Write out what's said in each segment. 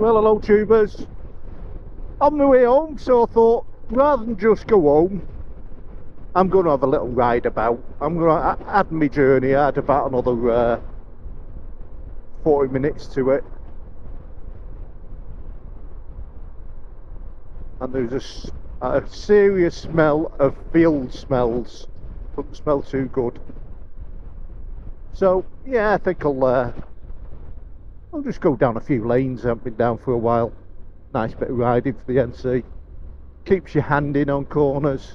Well, hello tubers. On my way home, so I thought rather than just go home, I'm going to have a little ride about. I'm going to add my journey, add about another 40 minutes to it. And there's a serious smell of field smells. Doesn't smell too good. So yeah, I think I'll just go down a few lanes. I haven't been down for a while. Nice bit of riding for the NC. Keeps your hand in on corners.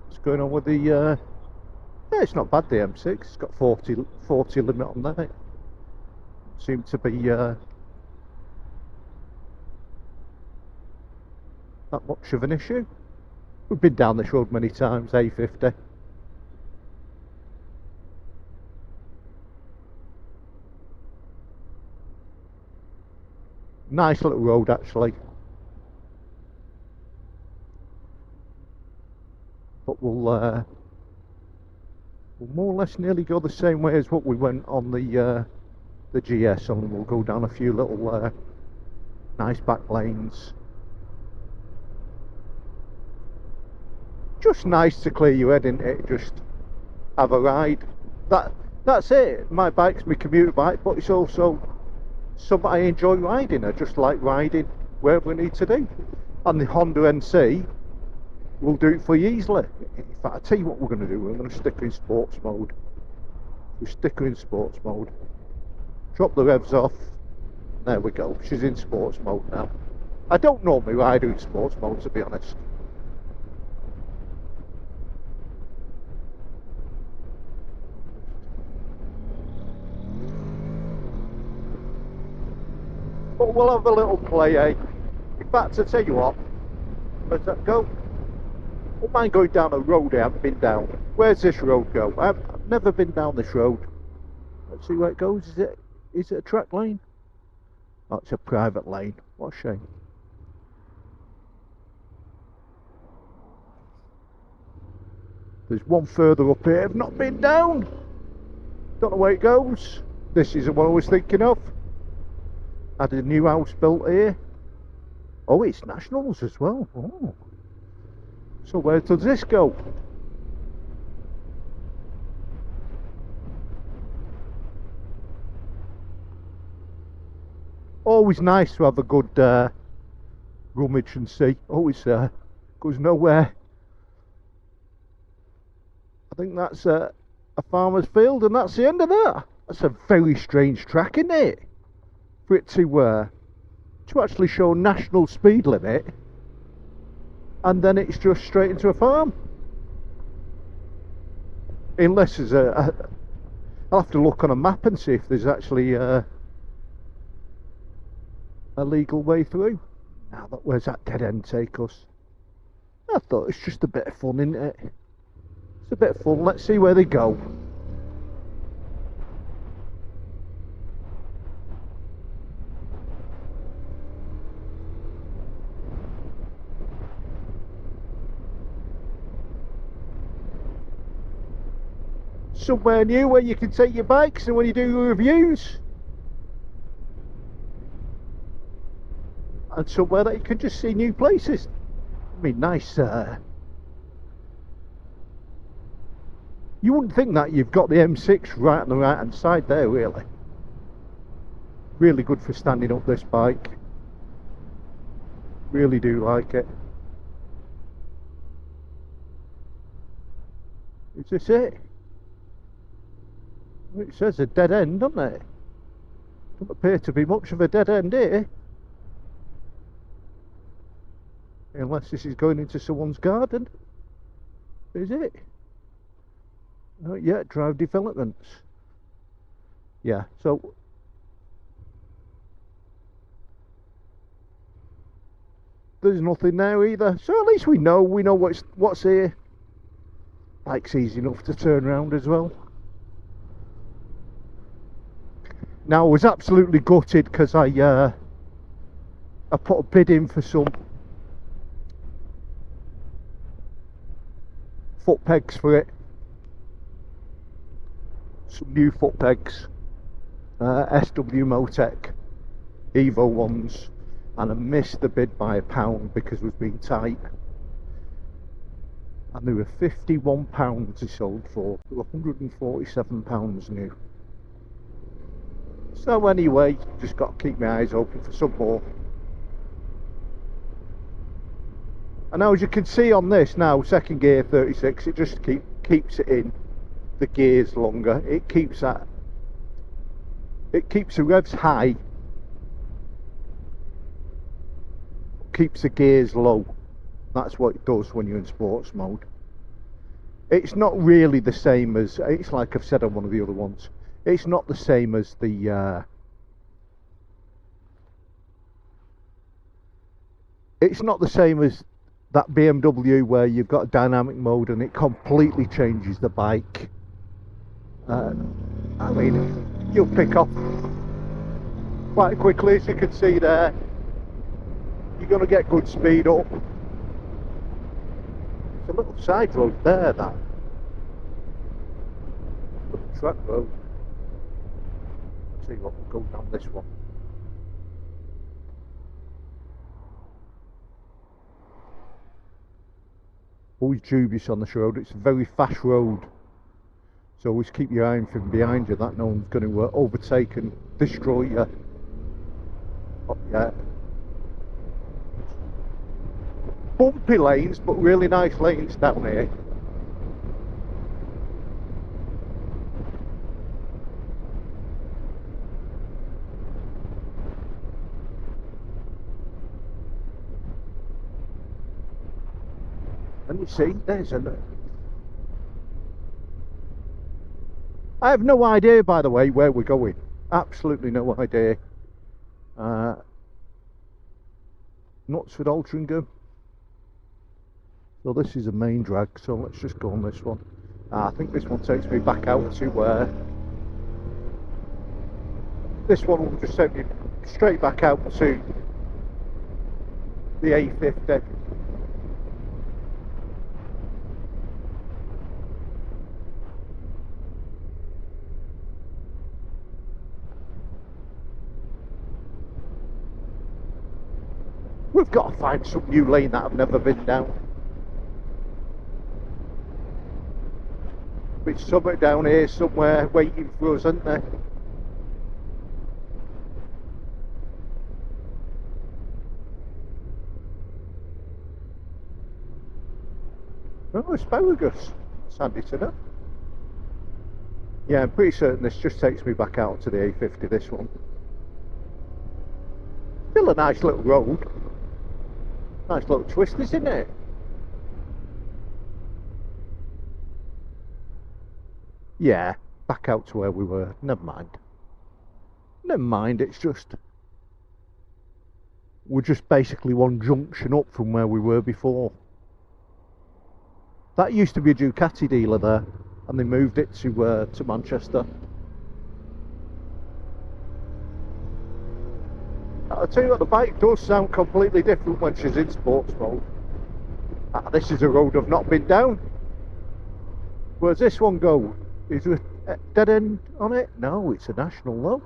What's going on with the yeah, it's not bad, the M6. It's got 40 limit on there. Seems to be that much of an issue. We've been down this road many times, A50. Nice little road actually. But we'll more or less nearly go the same way as what we went on the GS, and we'll go down a few little nice back lanes. Just nice to clear your head, isn't it? Just have a ride. That's it. My bike's my commuter bike, but it's also something I enjoy riding. I just like riding wherever I need to do. And the Honda NC will do it for you easily. In fact, I'll tell you what we're going to do. We're going to stick her in sports mode. We stick her in sports mode. Drop the revs off. There we go. She's in sports mode now. I don't normally ride her in sports mode, to be honest. But we'll have a little play, eh? In fact, I tell you what, where's that go? I don't mind going down a road I haven't been down. Where's this road go? I've never been down this road. Let's see where it goes. Is it a track lane? Oh, it's a private lane. What a shame. There's one further up here I've not been down. Don't know where it goes. This is the one I was thinking of. Had a new house built here. Oh, it's Nationals as well. Oh. So where does this go? Always nice to have a good rummage and see. Always goes nowhere. I think that's a farmer's field, and that's the end of that. That's a very strange track, isn't it? For it to actually show national speed limit, and then it's just straight into a farm. Unless there's I'll have to look on a map and see if there's actually a legal way through. Now, where's that dead end take us? I thought it's just a bit of fun, isn't it? It's a bit of fun. Let's see where they go. Somewhere new where you can take your bikes and when you do your reviews, and somewhere that you can just see new places. I mean, nice. You wouldn't think that. You've got the M6 right on the right hand side there. Really good for standing up this bike. Really do like it. Is this it? It says a dead end, doesn't it? Doesn't appear to be much of a dead end here. Unless this is going into someone's garden. Is it? Not yet. Drive developments. Yeah, so there's nothing there either. So at least we know what's here. Bike's easy enough to turn around as well. Now, I was absolutely gutted because I put a bid in for some foot pegs for it. Some new foot pegs, SW Motec Evo ones, and I missed the bid by £1 because it was being tight. And they were £51 they sold for. They were £147 new. So anyway, just got to keep my eyes open for some more. And now, as you can see on this now, second gear 36, it just keeps it in the gears longer. It keeps the revs high, keeps the gears low. That's what it does when you're in sports mode. It's not really the same as, it's like I've said on one of the other ones, it's not the same as the it's not the same as that BMW where you've got a dynamic mode and it completely changes the bike. I mean, you'll pick up quite quickly, as you can see there. You're going to get good speed up. It's a little side road there, that little track road. Let's see what will go down this one. Always dubious on this road. It's a very fast road, so always keep your eye from behind you that no one's going to overtake and destroy you. Oh, yeah. Bumpy lanes, but really nice lanes down here. And you see, there's a... I have no idea, by the way, where we're going. Absolutely no idea. Knutsford Altrincham. So this is a main drag, so let's just go on this one. I think this one takes me back out to where... This one will just take me straight back out to the A50. We've got to find some new lane that I've never been down. There's somewhere down here somewhere waiting for us, isn't there? Oh, asparagus. It's handy to know. Yeah, I'm pretty certain this just takes me back out to the A50, this one. Still a nice little road. Nice little twist, isn't it? Yeah, back out to where we were. Never mind. Never mind, it's just... We're just basically one junction up from where we were before. That used to be a Ducati dealer there, and they moved it to Manchester. I'll tell you what, the bike does sound completely different when she's in sports mode. This is a road I've not been down. Where's this one go? Is there a dead end on it? No, it's a national though.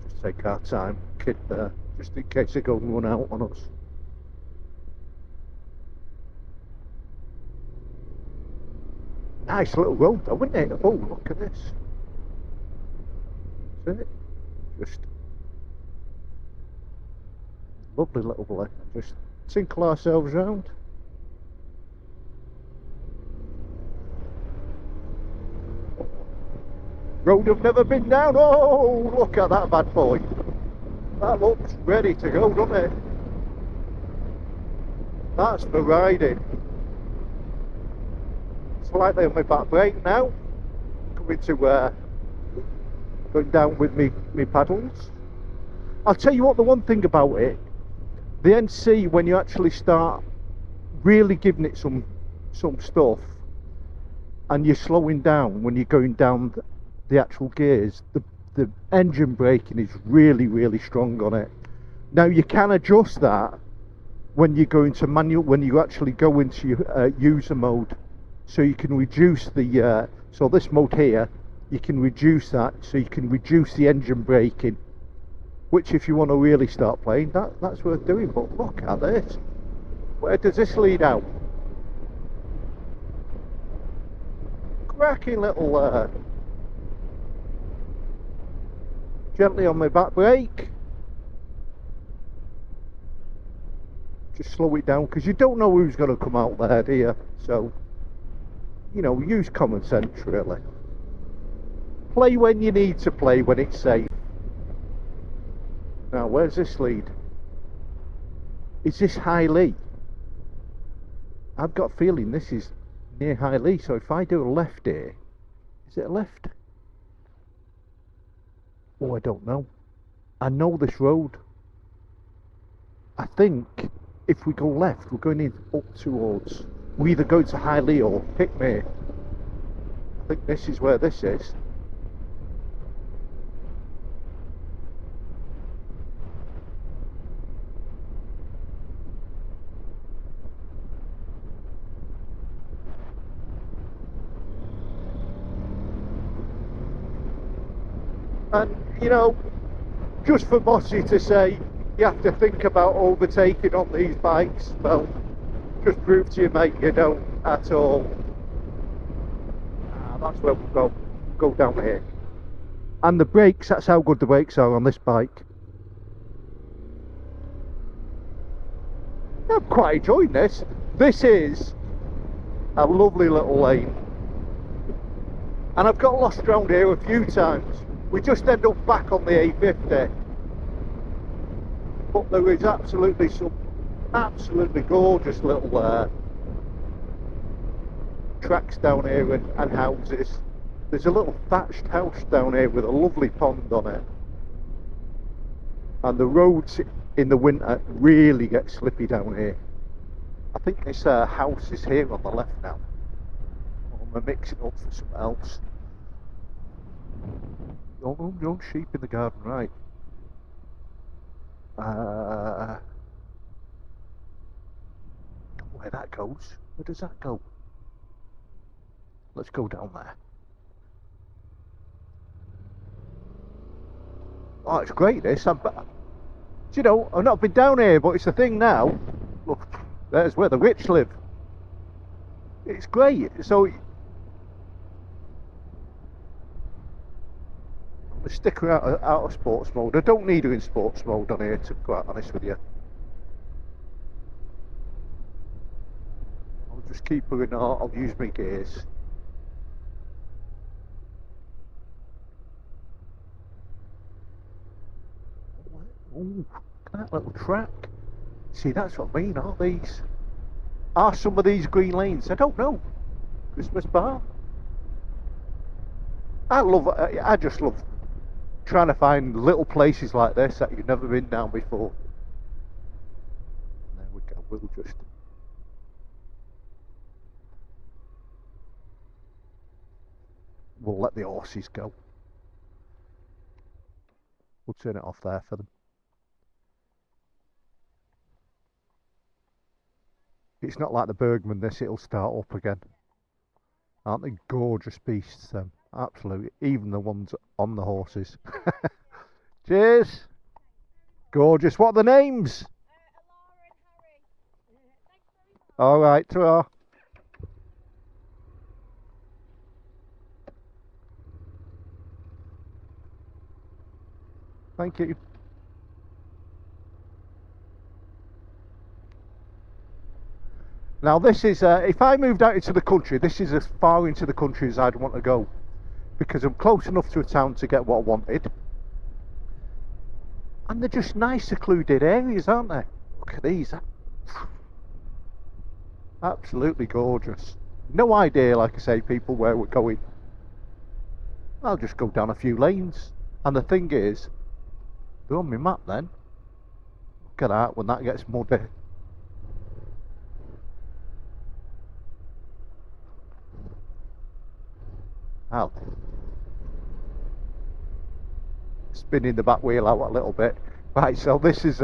Just take our time, kid there, just in case they go and run out on us. Nice little road though, isn't it? Oh, look at this. See it? Just lovely little place. Just tinkle ourselves round. Road I've never been down. Oh, look at that bad boy. That looks ready to go, doesn't it? That's for riding. Slightly on my back brake now. Coming to going down with me paddles. I'll tell you what, the one thing about it, the NC, when you actually start really giving it some stuff, and you're slowing down when you're going down the actual gears, the engine braking is really strong on it. Now you can adjust that when you go into manual, when you actually go into your user mode, so you can reduce the so this mode here, you can reduce that, so you can reduce the engine braking, which if you want to really start playing, that's worth doing. But look at this. Where does this lead out? Cracking little gently on my back brake. Just slow it down, because you don't know who's going to come out there, do you? So, you know, use common sense really. Play when you need to play, when it's safe. Now, where's this lead? Is this High Lee? I've got a feeling this is near High Lee, so if I do a left here, is it a left? Oh, I don't know. I know this road. I think if we go left, we're going in up towards, we either go to High Lee or Hickmere. I think this is where this is. And, you know, just for Mossy to say you have to think about overtaking on these bikes, well, just prove to you, mate, you don't at all. That's where we'll go down here. And the brakes, that's how good the brakes are on this bike. I'm quite enjoying this. This is a lovely little lane. And I've got lost around here a few times. We just end up back on the A50, but there is absolutely some absolutely gorgeous little tracks down here and houses. There's a little thatched house down here with a lovely pond on it, and the roads in the winter really get slippy down here. I think this house is here on the left now. I'm mixing up for something else. Don't sheep in the garden, right? Where that goes? Where does that go? Let's go down there. Oh, it's great this. You know, I've not been down here, but it's a thing now. Look, there's where the rich live. It's great. So the sticker out of sports mode. I don't need her in sports mode on here, to be quite honest with you. I'll just keep her in art. I'll use my gears. Oh, look at that little track. See, that's what I mean. Are some of these green lanes? I don't know. Christmas bar. I just love trying to find little places like this that you've never been down before. And there we go. We'll let the horses go. We'll turn it off there for them. It's not like the Bergman, this, it'll start up again. Aren't they gorgeous beasts, them? Absolutely. Even the ones on the horses. Cheers. Gorgeous. What are the names? Alright, ta-ra. Thank you. Now this is, if I moved out into the country, this is as far into the country as I'd want to go, because I'm close enough to a town to get what I wanted. And they're just nice secluded areas, aren't they? Look at these. Absolutely gorgeous. No idea, like I say, people, where we're going. I'll just go down a few lanes. And the thing is, they're on my map then. Look at that, when that gets muddy. Ow. Spinning the back wheel out a little bit. Right, so this is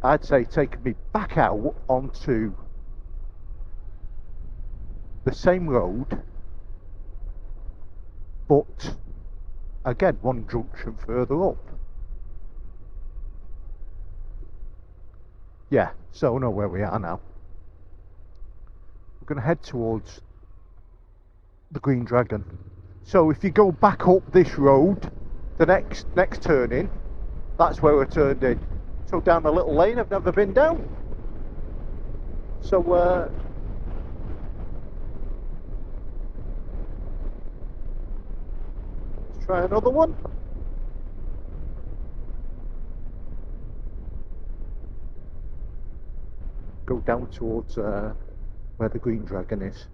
I'd say taking me back out onto the same road, but again one junction further up. Yeah, so I know where we are now. We're going to head towards the Green Dragon. So if you go back up this road, the next turning, that's where I turned in. So down a little lane I've never been down. So let's try another one. Go down towards where the Green Dragon is.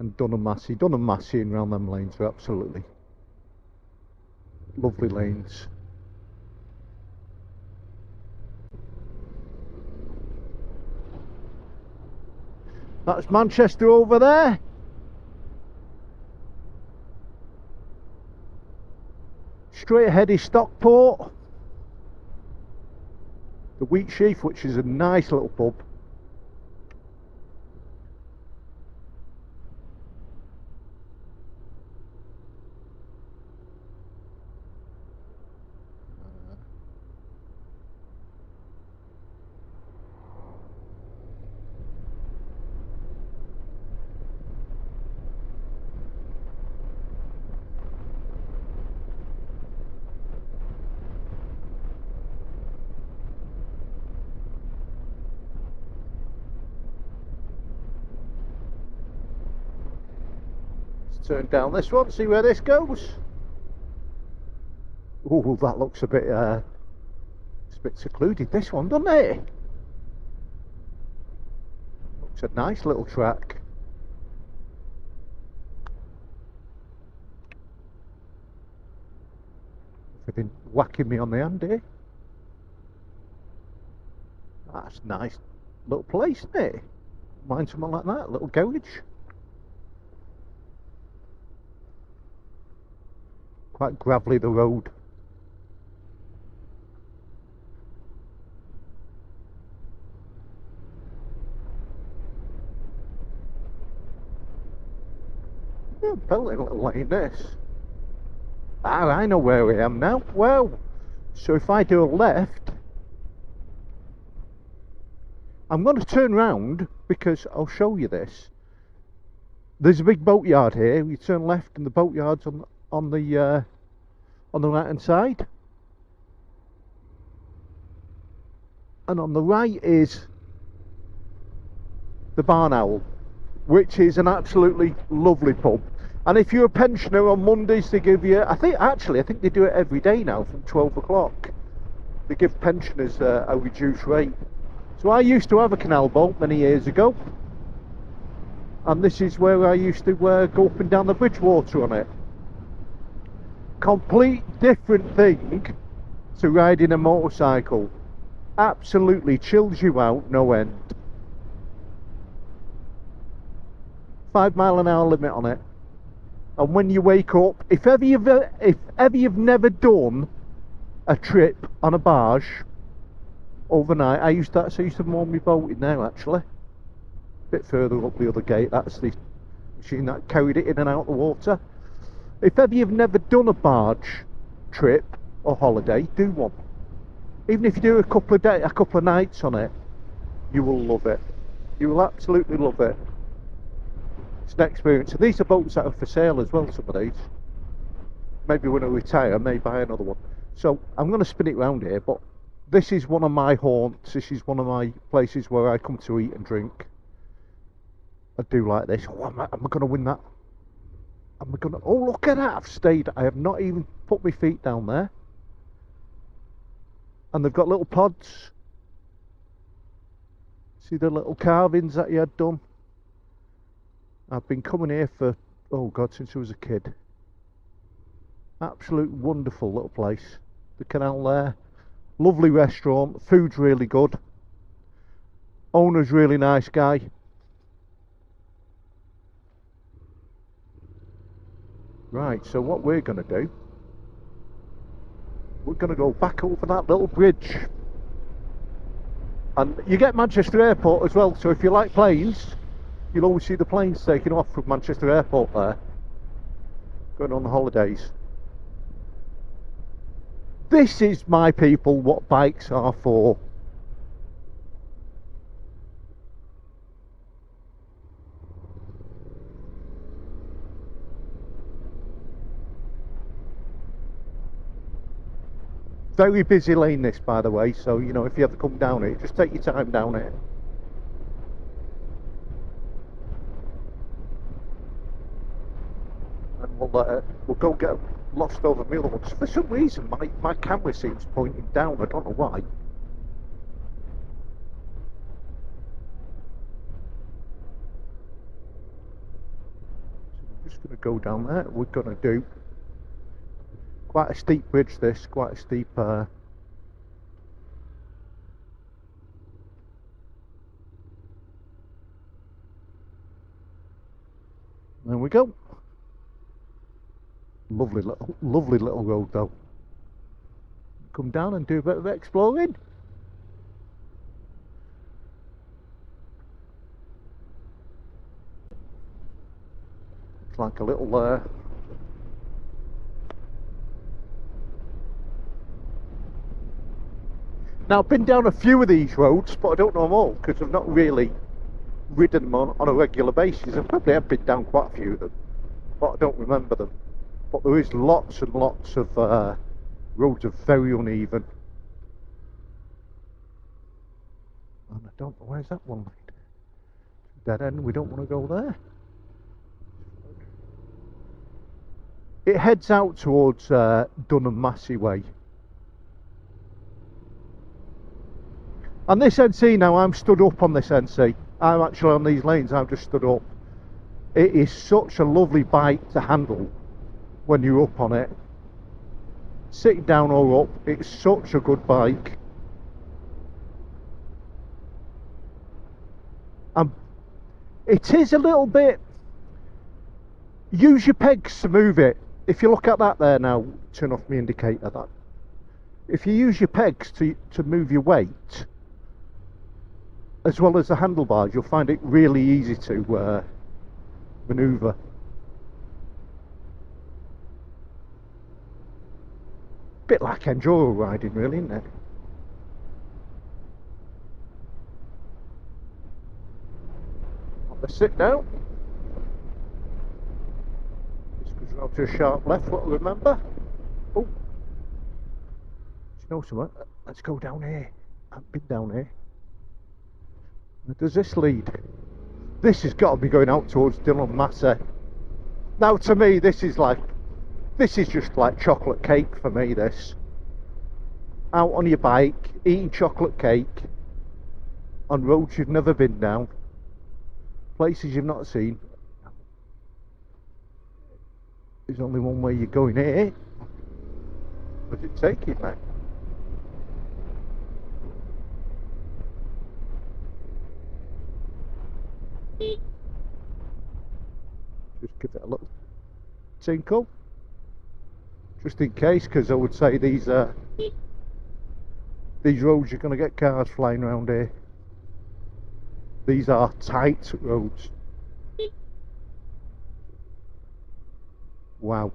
And Dunham Massey and round them lanes are absolutely lovely lanes. That's Manchester over there. Straight ahead is Stockport. The Wheatsheaf, which is a nice little pub. Turn down this one, see where this goes. Oh, that looks a bit it's a bit secluded, this one, doesn't it? Looks a nice little track. They've been whacking me on the hand here. That's a nice little place, isn't it? Mind something like that, little garage. Quite gravelly, the road. Yeah, belly little lane this. Ah, I know where I am now. Well, so if I do a left, I'm going to turn round because I'll show you this. There's a big boatyard here. You turn left and the boatyard's on the right hand side, and on the right is the Barn Owl, which is an absolutely lovely pub. And if you're a pensioner, on Mondays they give you, I think they do it every day now from 12 o'clock. They give pensioners a reduced rate. So I used to have a canal boat many years ago, and this is where I used to go up and down the Bridgewater on it. Complete different thing to riding a motorcycle. Absolutely chills you out, no end. 5 mile an hour limit on it. And when you wake up, if ever you've never done a trip on a barge overnight, I used to moor my boat in there actually. A bit further up the other gate, that's the machine that carried it in and out of the water. If ever you've never done a barge trip or holiday, do one. Even if you do a couple of nights on it, you will love it. You will absolutely love it. It's an experience. And these are boats that are for sale as well, some of these. Maybe when I retire, I may buy another one. So I'm going to spin it round here, but this is one of my haunts. This is one of my places where I come to eat and drink. I do like this. Oh, am I going to win that? Oh, look at that. I have not even put my feet down there. And they've got little pods. See the little carvings that you had done? I've been coming here for, oh God, since I was a kid. Absolute wonderful little place. The canal there. Lovely restaurant. Food's really good. Owner's really nice guy. Right, so what we're going to do, we're going to go back over that little bridge. And you get Manchester Airport as well, so if you like planes, you'll always see the planes taking off from Manchester Airport there, going on the holidays. This is, my people, what bikes are for. Very busy lane this, by the way, so you know, if you ever come down it, just take your time down it. And we'll go get lost over the other ones. For some reason my camera seems pointing down, I don't know why. So we're just going to go down there. We're going to do quite a steep bridge, this, quite a steep there we go. Lovely little road though. Come down and do a bit of exploring. It's like a little now I've been down a few of these roads, but I don't know them all because I've not really ridden them on a regular basis. I probably have been down quite a few of them, but I don't remember them. But there is lots and lots of roads are very uneven. And I don't know, where's that one lead? Dead end, we don't want to go there. It heads out towards Dunham Massey way. And this NC now, I'm stood up on this NC. I'm actually on these lanes, I've just stood up. It is such a lovely bike to handle when you're up on it. Sitting down or up, it's such a good bike. It is a little bit, use your pegs to move it. If you look at that there now, turn off my indicator, that. If you use your pegs to move your weight, as well as the handlebars, you'll find it really easy to manoeuvre. Bit like enduro riding, really, isn't it? Let's sit down. This goes round to a sharp left, what I remember. Oh, do you know something? Let's go down here. I've been down here. Where does this lead? This has got to be going out towards Dunham Massey. Now, to me, this is just like chocolate cake for me, this. Out on your bike, eating chocolate cake, on roads you've never been down, places you've not seen. There's only one way you're going here. Where's it taking me? Just give it a little tinkle, just in case, because I would say these roads you're going to get cars flying around here. These are tight roads. Wow.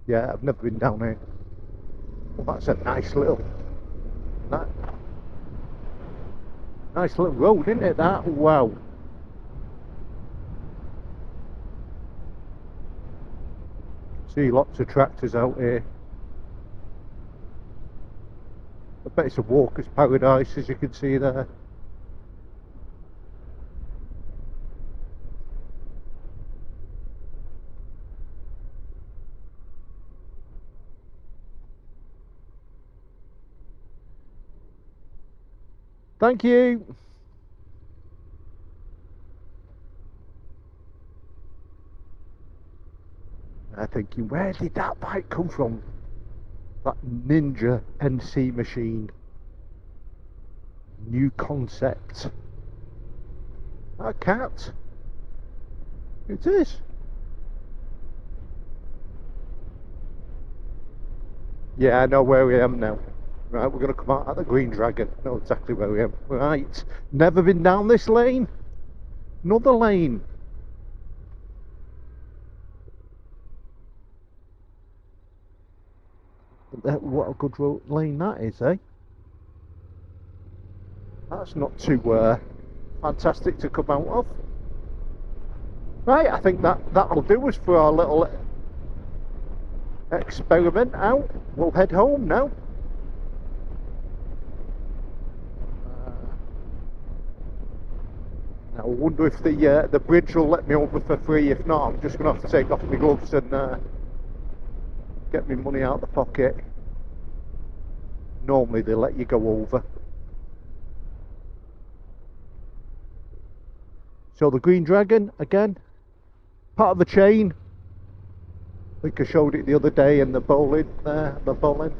Yeah, I've never been down here. Well, that's a nice little road, isn't it, that? Wow. See lots of tractors out here. I bet it's a walker's paradise, as you can see there. Thank you. I'm thinking, where did that bike come from? That Ninja NC machine. New concept. A cat. It is. Yeah, I know where I am now. Right, we're going to come out at the Green Dragon. Know exactly where we am. Right, never been down this lane. Another lane. What a good road lane that is, eh? That's not too fantastic to come out of. Right, I think that'll do us for our little experiment out. We'll head home now. Now I wonder if the bridge will let me over for free. If not, I'm just going to have to take off my gloves and get my money out of the pocket. Normally they let you go over. So the Green Dragon, again, part of the chain. I think I showed it the other day in the bowling there, the bowling.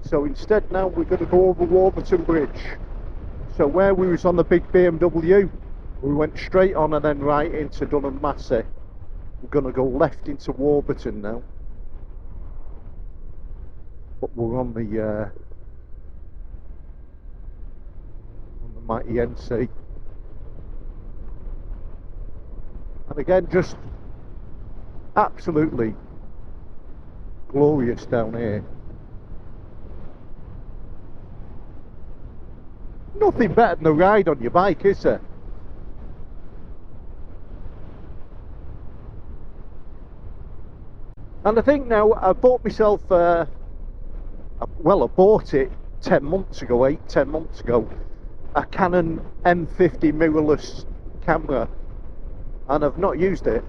So instead now we're going to go over Warburton Bridge. So where we was on the big BMW, we went straight on and then right into Dunham Massey. We're going to go left into Warburton now. But we're on the mighty NC. And again, just absolutely glorious down here. Nothing better than a ride on your bike, is there? And I think now I bought myself, well, I bought it 10 months ago, 8-10 months ago, a Canon M50 mirrorless camera, and I've not used it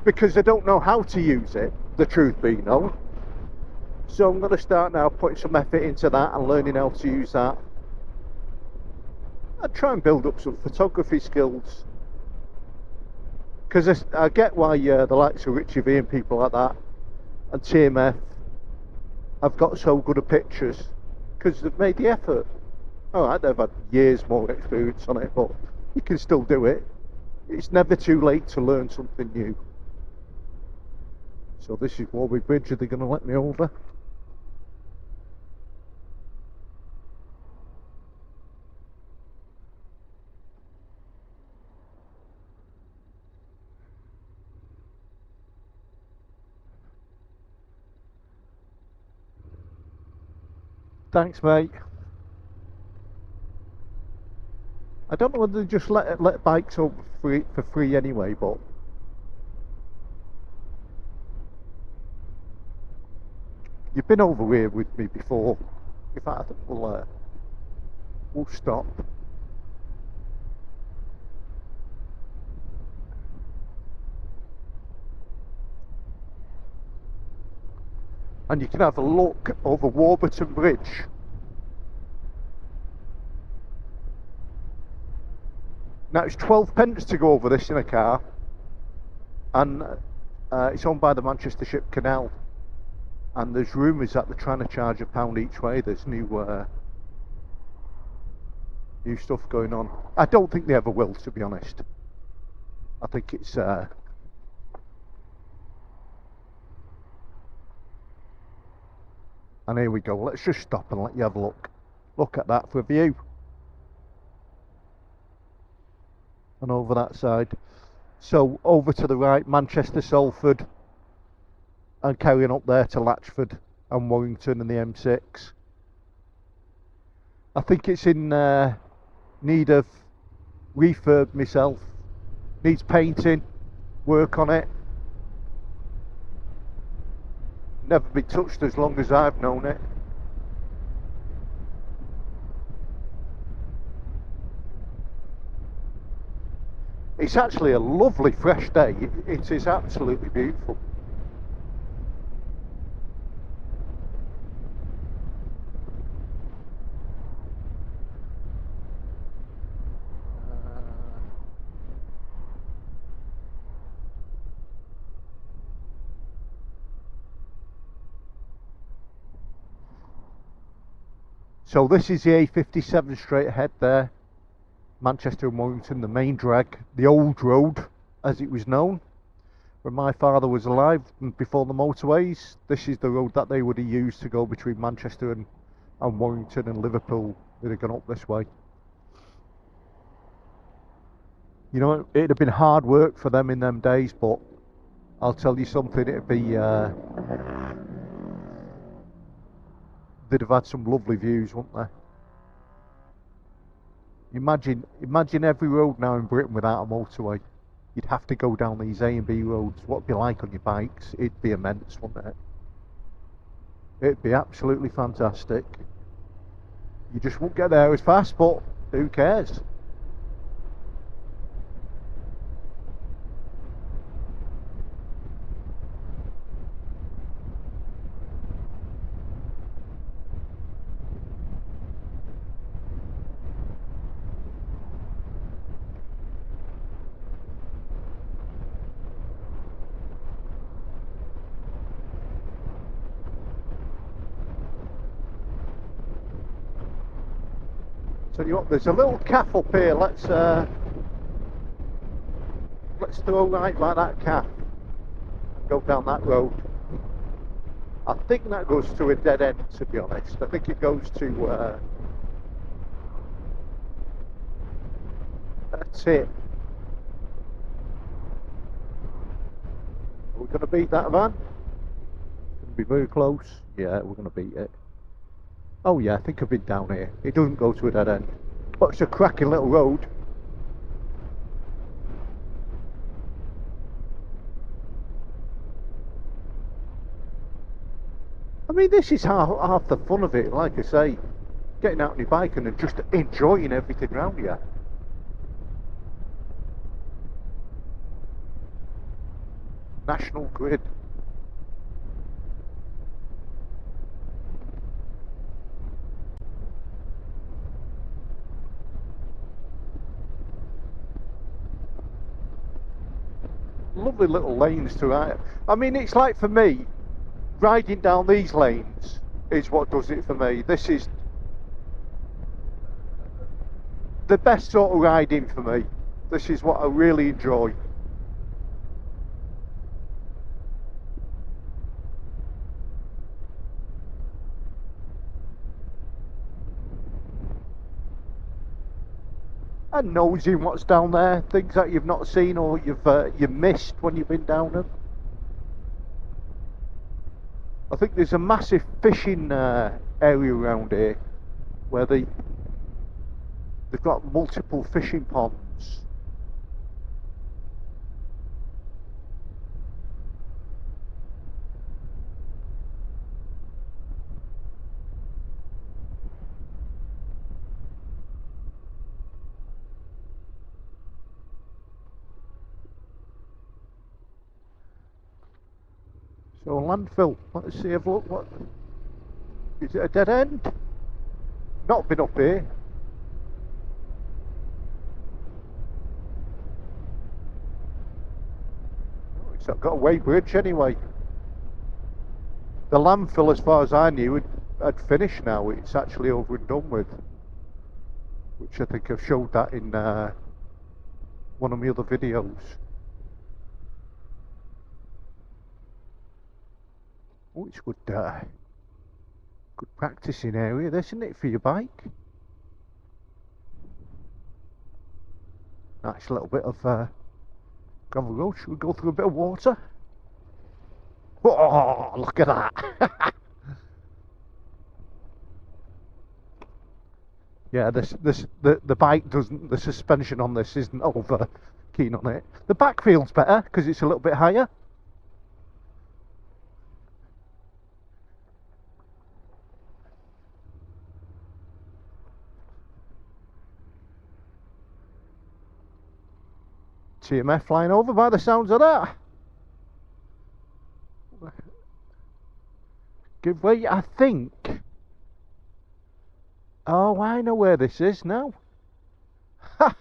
because I don't know how to use it, the truth be known. So I'm going to start now putting some effort into that and learning how to use that. I'd try and build up some photography skills, because I get why the likes of Richie V and people like that and TMF have got so good at pictures, because they've made the effort. Alright, they've had years more experience on it, but you can still do it. It's never too late to learn something new. So this is Warwick Bridge. Are they going to let me over? Thanks, mate. I don't know whether they just let bikes over for free anyway, but you've been over here with me before. In fact, I think we'll stop. And you can have a look over Warburton Bridge. Now it's 12 pence to go over this in a car, and it's owned by the Manchester Ship Canal, and there's rumours that they're trying to charge £1 each way. There's new stuff going on. I don't think they ever will, to be honest. I think it's and here we go. Let's just stop and let you have a look at that for a view. And over that side. So over to the right, Manchester, Salford, and carrying up there to Latchford and Warrington and the M6. I think it's in need of refurb myself. Needs painting, work on it. Never been touched as long as I've known it. It's actually a lovely fresh day. It is absolutely beautiful. So this is the A57 straight ahead there. Manchester and Warrington, the main drag, the old road as it was known. when my father was alive, before the motorways, this is the road that they would have used to go between Manchester and Warrington and Liverpool. They'd have gone up this way. You know, it'd have been hard work for them in them days, but I'll tell you something, it'd be, they'd have had some lovely views, wouldn't they? Imagine every road now in Britain without a motorway. You'd have to go down these A and B roads. What it'd be like on your bikes, it'd be immense, wouldn't it? It'd be absolutely fantastic. You just won't get there as fast, but who cares? Tell you what, there's a little calf up here. Let's throw right by that calf. Go down that road. I think that goes to a dead end, to be honest. I think it goes to a tip. Are we going to beat that van? It's going to be very close. Yeah, we're going to beat it. Oh yeah, I think I've been down here. It doesn't go to a dead end, but it's a cracking little road. I mean, this is half the fun of it, like I say. Getting out on your bike and just enjoying everything around you. National Grid. Lovely little lanes to ride. I mean, it's like, for me, riding down these lanes is what does it for me. This is the best sort of riding for me. This is what I really enjoy. And nosing what's down there, things that you've not seen or you've missed when you've been down them. I think there's a massive fishing area around here where they've got multiple fishing ponds. So a landfill, let's see, have a look. What is it, a dead end? Not been up here. Oh, it's not got a weighbridge anyway. The landfill, as far as I knew, had finished now. It's actually over and done with, which I think I've showed that in one of my other videos. Oh, it's good practicing area, this, isn't it, for your bike? Nice little bit of gravel road. Should we go through a bit of water? Oh, look at that! Yeah, the bike doesn't. The suspension on this isn't over keen on it. The back feels better because it's a little bit higher. TMF flying over by the sounds of that. Give way, I think. Oh, I know where this is now. Ha!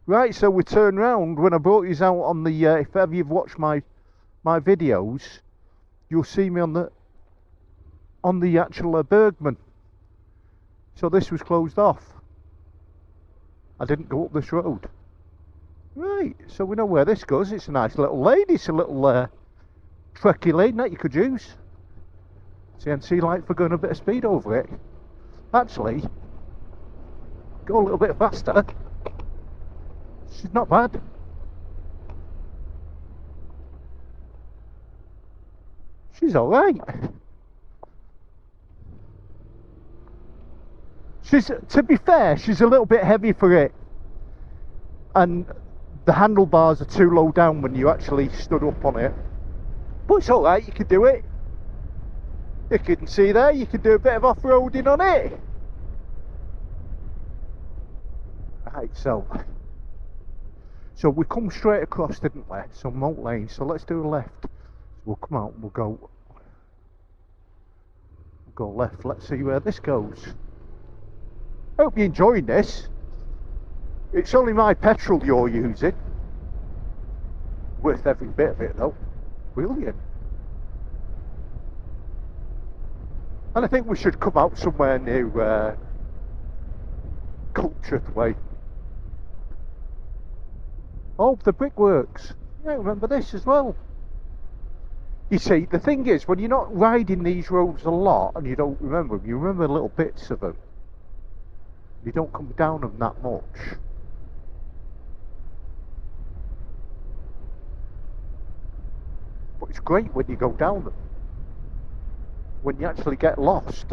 Right, so we turn round. When I brought you out on the, if ever you've watched my videos, you'll see me on the actual Bergman. So this was closed off. I didn't go up this road. Right, so we know where this goes. It's a nice little lane. It's a little trekky lane that you could use. CNC light for going a bit of speed over it. Actually, go a little bit faster. She's not bad. She's alright. She's, to be fair, she's a little bit heavy for it. And the handlebars are too low down when you actually stood up on it. But it's alright, you can do it. You can see there, you can do a bit of off-roading on it. Right, so we come straight across, didn't we? So Moat Lane, so let's do a left. So we'll come out and we'll go left. Let's see where this goes. I hope you're enjoying this. It's only my petrol you're using. Worth every bit of it though. Brilliant. And I think we should come out somewhere near Cultured Way. Oh, the brickworks. Yeah, remember this as well. You see, the thing is, when you're not riding these roads a lot and you don't remember them, you remember little bits of them. You don't come down them that much. But it's great when you go down them. When you actually get lost.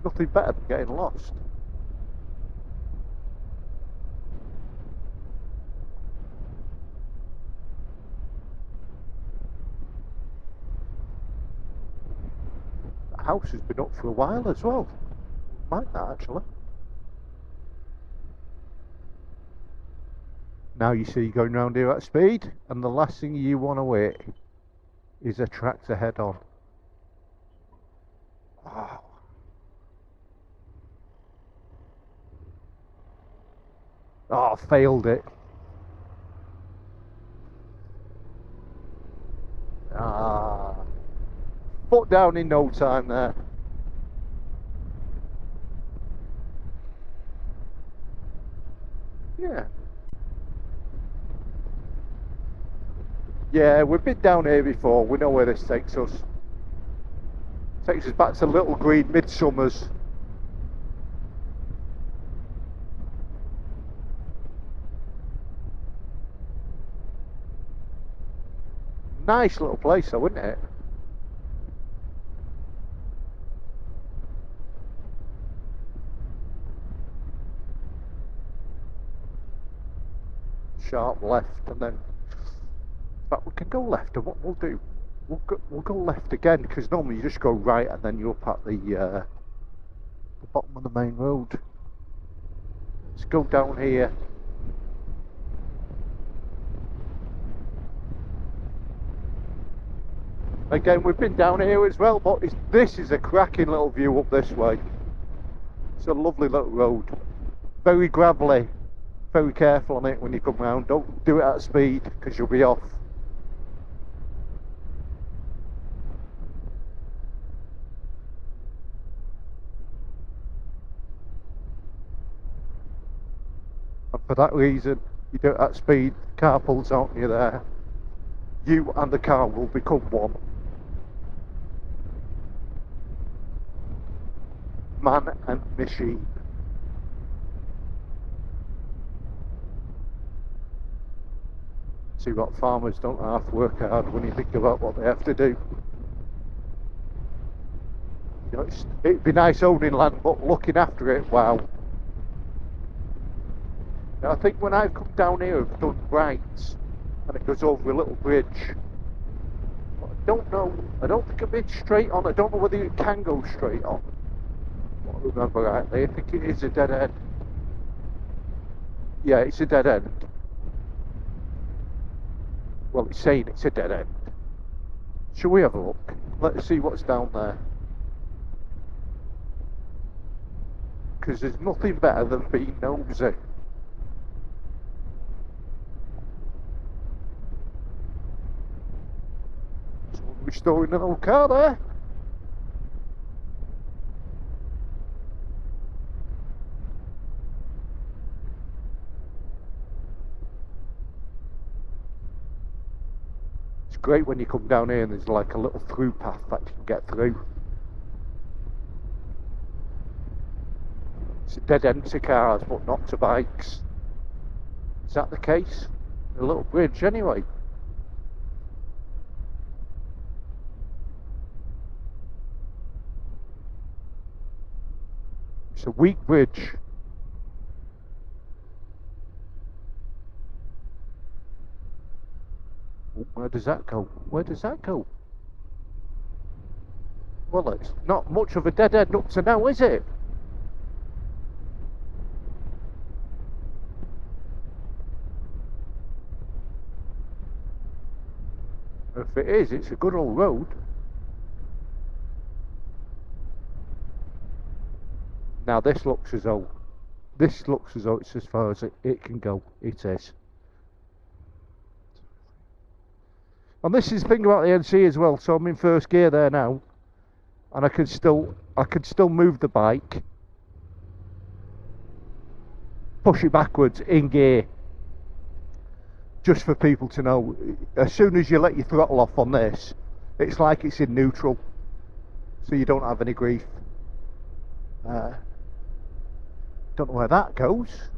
Nothing better than getting lost. The house has been up for a while as well. Like that actually. Now you see going round here at speed, and the last thing you want to hit is a tractor head on. Wow. Oh, failed it. Ah, foot down in no time there. Yeah. Yeah, we've been down here before. We know where this takes us. Takes us back to Little Green Midsummers. Nice little place though, isn't it? Sharp left, and then in fact we can go left, and what we'll do, we'll go left again, because normally you just go right and then you're up at the bottom of the main road. Let's go down here. Again, we've been down here as well, but this is a cracking little view up this way. It's a lovely little road, very gravelly. Very careful on it when you come round. Don't do it at speed because you'll be off. And for that reason, you do it at speed, the car pulls out and you're there. You and the car will become one. Man and machine. See what farmers don't have to work hard when you think about what they have to do. You know, it'd be nice owning land, but looking after it, wow. Now, I think when I've come down here, I've done right, and it goes over a little bridge. But I don't know. I don't think I've been straight on. I don't know whether it can go straight on. But I remember rightly, I think it is a dead end. Yeah, it's a dead end. Well, it's saying it's a dead end. Shall we have a look? Let's see what's down there. Because there's nothing better than being nosy. Someone restoring an old car there. great when you come down here and there's like a little through path that you can get through. It's a dead end to cars, but not to bikes. Is that the case? A little bridge anyway. It's a weak bridge. Where does that go? Where does that go? Well, it's not much of a dead end up to now, is it? If it is, it's a good old road. Now this looks as though it's as far as it can go. It is. And this is the thing about the NC as well. So I'm in first gear there now, and I could still move the bike, push it backwards in gear. Just for people to know, as soon as you let your throttle off on this, it's like it's in neutral, so you don't have any grief. Don't know where that goes.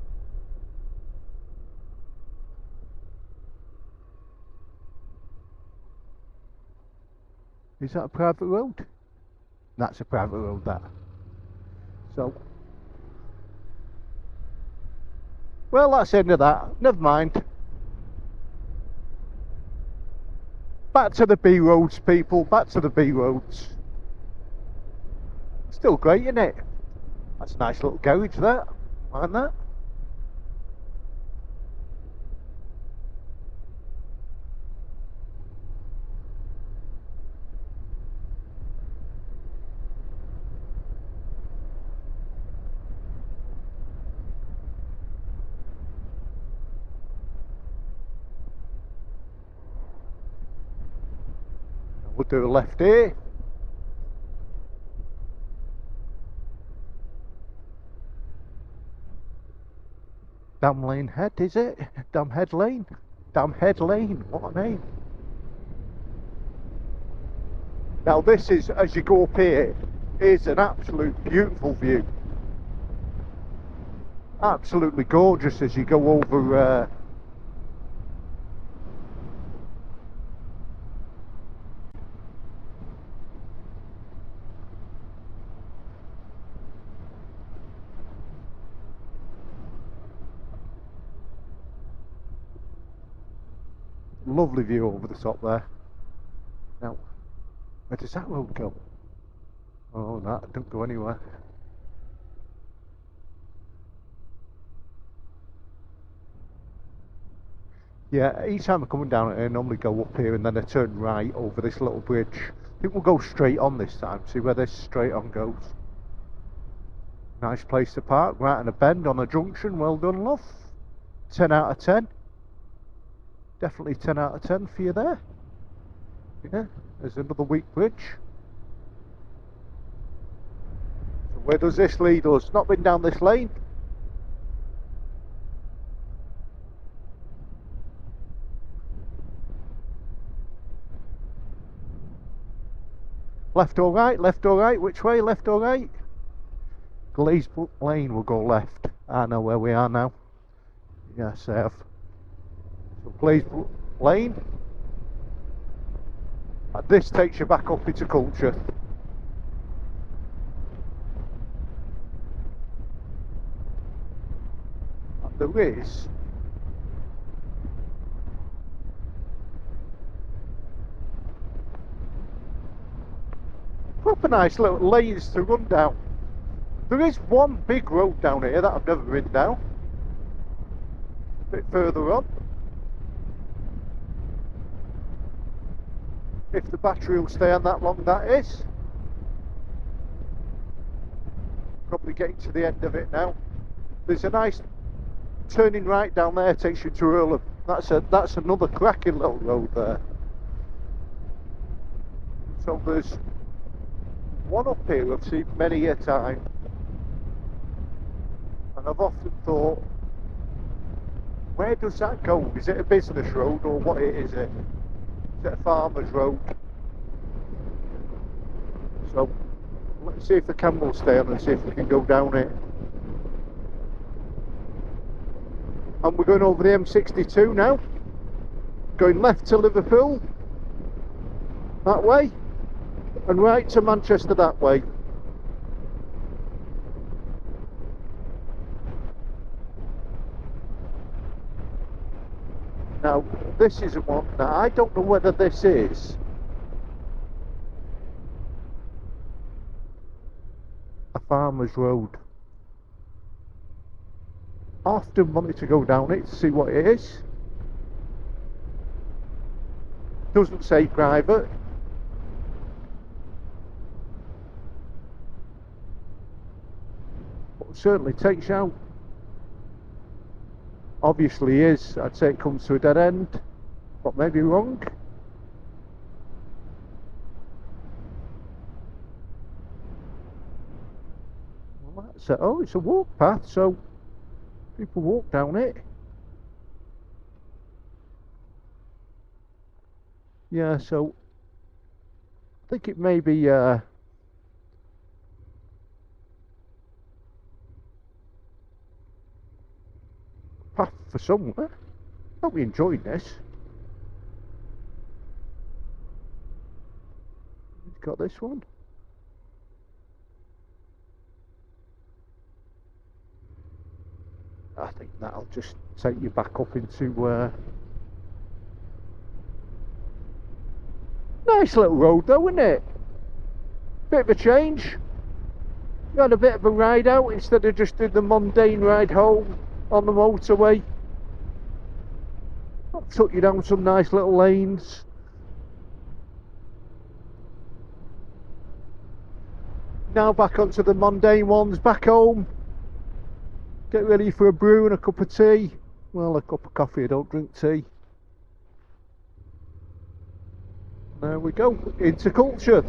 Is that a private road? That's a private road, that. So, well, that's the end of that. Never mind. Back to the B roads, people. Back to the B roads. Still great, isn't it? That's a nice little garage there. Mind that? We'll do a left here. Dam Lane Head, is it? Dam Head Lane? Dam Head Lane, what a name. Now this is, as you go up here, is an absolute beautiful view. Absolutely gorgeous as you go over lovely view over the top there. Now, where does that road go? Oh, that don't go anywhere. Yeah, each time I'm coming down here, I normally go up here and then I turn right over this little bridge. I think we'll go straight on this time, see where this straight on goes. Nice place to park, right in a bend on a junction. Well done, love. 10 out of 10. Definitely 10 out of 10 for you there. Yeah, there's another weak bridge. So where does this lead us? Not been down this lane. Left or right? Left or right? Which way? Left or right? Glazebrook Lane will go left. I know where we are now. Yes, I have. So Glazebrook Lane. And this takes you back up into culture. And there is proper nice little lanes to run down. There is one big road down here that I've never been down. A bit further on. If the battery will stay on that long, that is. Probably getting to the end of it now. There's a nice turning right down there, takes you to Earlham. That's another cracking little road there. So there's one up here I've seen many a time, and I've often thought, where does that go? Is it a business road or what is it? It's a farmer's road. So let's see if the camera will stay on and see if we can go down it. And we're going over the M62 now. Going left to Liverpool, that way, and right to Manchester that way. Now, this is one, now I don't know whether this is a farmer's road. I often wanted to go down it to see what it is. Doesn't say private. But certainly takes you out. Obviously is. I'd say it comes to a dead end, but maybe wrong. Well, that's it. Oh, it's a walk path, so people walk down it. Yeah, so I think it may be path for somewhere. Hope you enjoyed this. We've got this one. I think that'll just take you back up into nice little road though, isn't it? Bit of a change. You had a bit of a ride out instead of just doing the mundane ride home on the motorway. I've took you down some nice little lanes. Now back onto the mundane ones, back home. Get ready for a brew and a cup of tea. Well, a cup of coffee, I don't drink tea. There we go, into culture.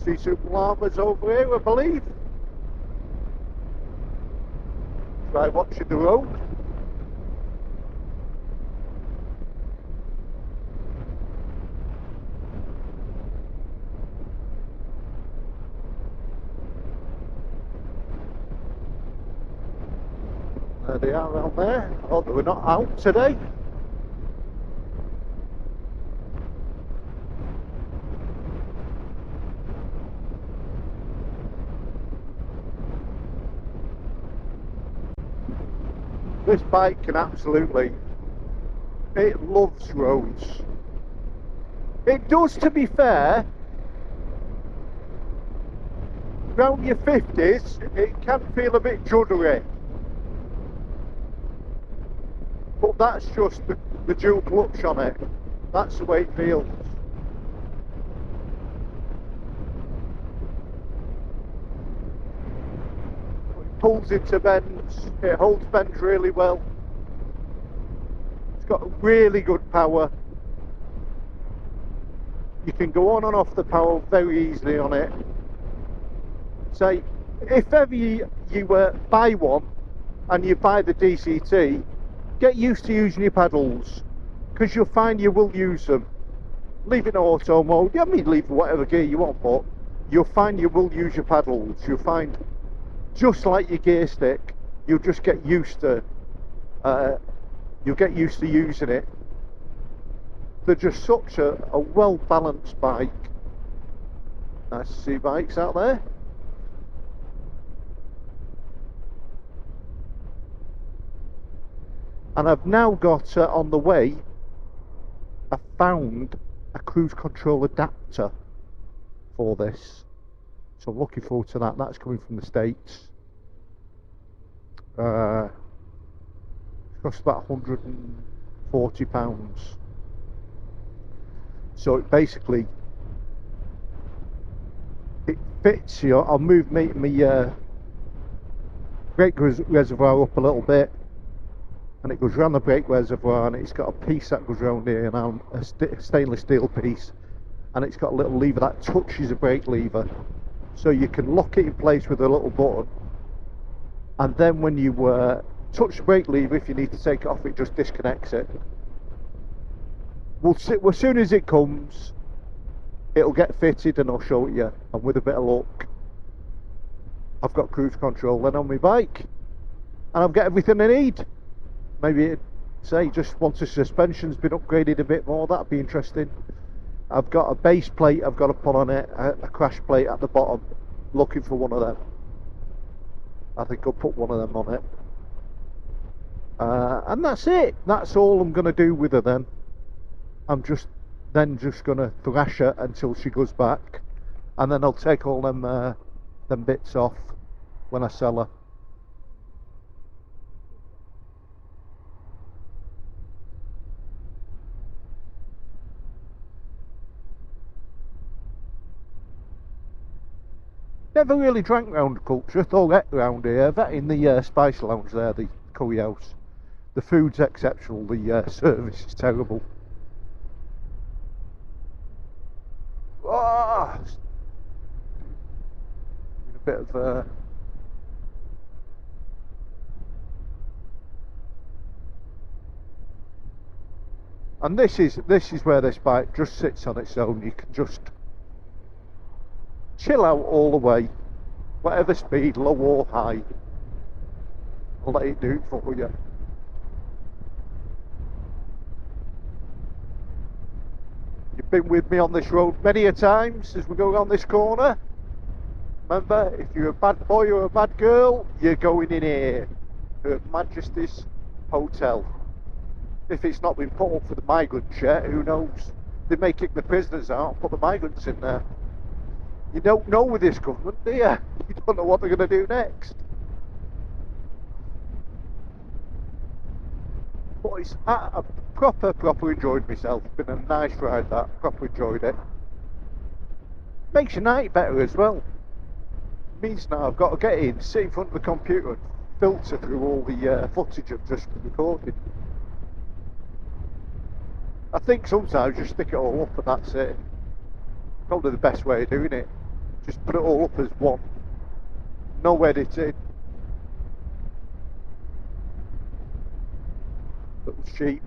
See some llamas over here, I believe. Try watching the road. There they are around there. I thought they were not out today. This bike can absolutely, it loves roads. It does, to be fair. Around your 50s, it can feel a bit juddery. But that's just the dual clutch on it. That's the way it feels. It pulls into bends, it holds bends really well. It's got really good power. You can go on and off the power very easily on it. So if ever you buy one and you buy the DCT, get used to using your pedals, because you'll find you will use them. Leave it in auto mode. I mean, leave whatever gear you want, but you'll find you will use your pedals. You'll find, just like your gear stick, you'll just get used to using it. They're just such a well balanced bike. Nice to see bikes out there. And I've now got on the way, I found a cruise control adapter for this. So I'm looking forward to that. That's coming from the States. It costs about £140. So it basically, it fits you. I'll move my brake reservoir up a little bit, and it goes around the brake reservoir, and it's got a piece that goes around here, and a stainless steel piece, and it's got a little lever that touches a brake lever, so you can lock it in place with a little button, and then when you touch the brake lever, if you need to take it off, it just disconnects it. We'll see, as soon as it comes, it'll get fitted and I'll show it you, and with a bit of luck I've got cruise control then on my bike, and I've got everything I need. Maybe say just once the suspension's been upgraded a bit more, that'd be interesting. I've got a base plate I've got to put on it, a crash plate at the bottom, looking for one of them. I think I'll put one of them on it, and that's it. That's all I'm going to do with her then. I'm just going to thrash her until she goes back, and then I'll take all them bits off when I sell her. Never really drank round culture, thought ate round here, that in the Spice Lounge there, the curry house. The food's exceptional, the service is terrible. A bit of and this is where this bike just sits on its own. You can just chill out all the way, whatever speed, low or high, and let it do it for you. You've been with me on this road many a times as we go around this corner. Remember, if you're a bad boy or a bad girl, you're going in here, Her Majesty's Hotel. If it's not been put up for the migrants yet, who knows? They may kick the prisoners out and put the migrants in there. You don't know with this government, do you? You don't know what they're going to do next. But it's, I proper enjoyed myself. It's been a nice ride, that. Proper enjoyed it. Makes your night better as well. Means now I've got to get in, sit in front of the computer and filter through all the footage I've just recorded. I think sometimes just stick it all up and that's it. Probably the best way of doing it. Just put it all up as one. No editing. Little sheet.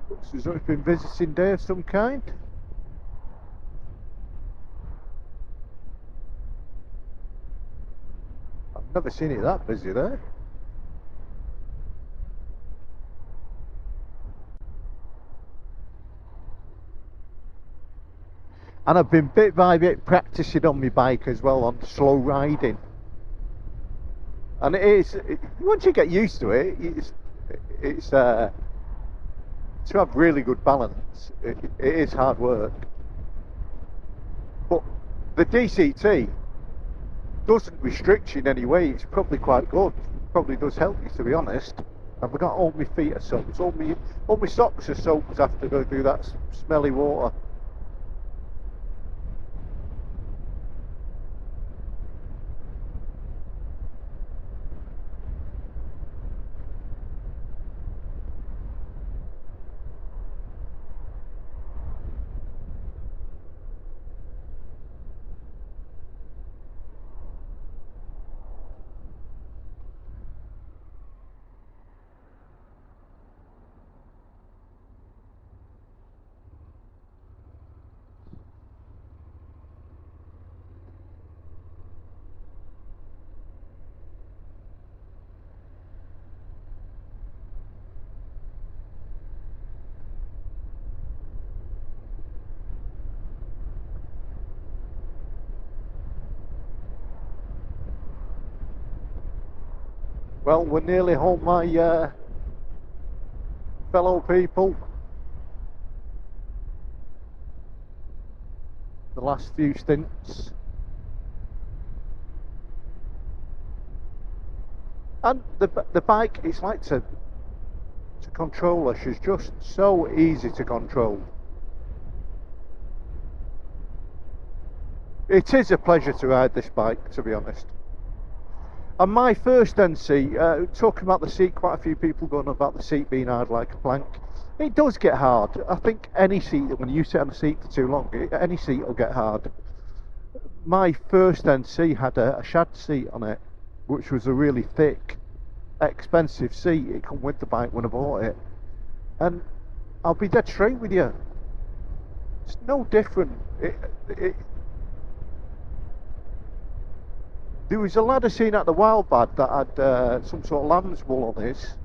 Looks as though it's been visiting day of some kind. I've never seen it that busy there. And I've been bit by bit practicing on my bike as well, on slow riding. And once you get used to it, it's to have really good balance. It is hard work. But the DCT doesn't restrict you in any way. It's probably quite good. Probably does help you, to be honest. I've got all my feet are soaked. All my socks are soaked after I go through that smelly water. Well, we're nearly home, my fellow people. the last few stints. And the bike, it's like to control her. She's just so easy to control. It is a pleasure to ride this bike, to be honest. And my first NC, talking about the seat, quite a few people going on about the seat being hard like a plank. It does get hard. I think any seat, when you sit on the seat for too long, any seat will get hard. My first NC had a shad seat on it, which was a really thick, expensive seat. It come with the bike when I bought it. And I'll be dead straight with you. It's no different. There was a lad I seen at the Wild Bad that had some sort of lamb's wool on his,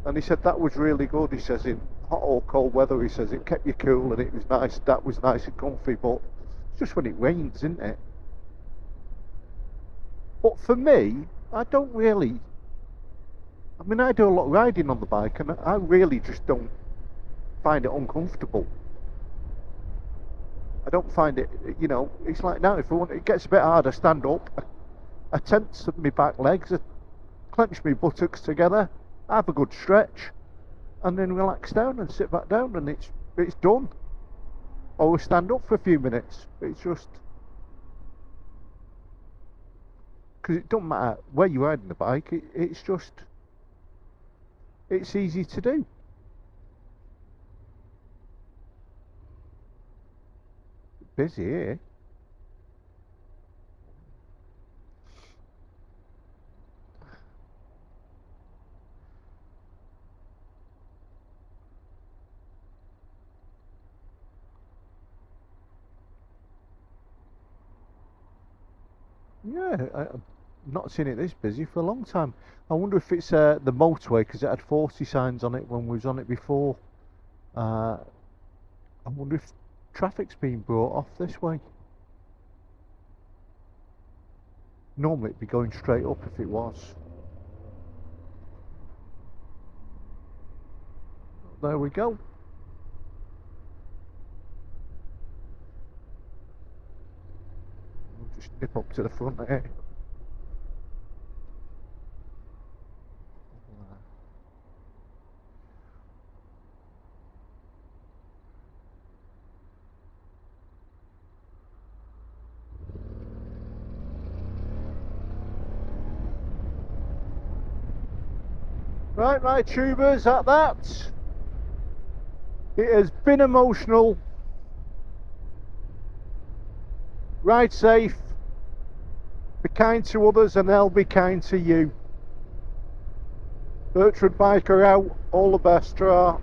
and he said that was really good. He says in hot or cold weather, he says it kept you cool and it was nice. That was nice and comfy, but it's just when it rains, isn't it? But for me, I don't really. I mean, I do a lot of riding on the bike, and I really just don't find it uncomfortable. I don't find it, you know. It's like now, if I want, it gets a bit hard. I stand up. I tense my back legs, I clench my buttocks together, have a good stretch, and then relax down and sit back down, and it's done. Or stand up for a few minutes. It's just because it doesn't matter where you're riding the bike. It's easy to do. Busy here. Yeah, I've not seen it this busy for a long time. I wonder if it's the motorway, because it had 40 signs on it when we was on it before. I wonder if traffic's being brought off this way. Normally it'd be going straight up if it was. There we go. We'll just nip up to the front there. Right, my tubers, at that. It has been emotional. Ride safe. Be kind to others and they'll be kind to you. Bertrand Biker out. All the best, ta-ra.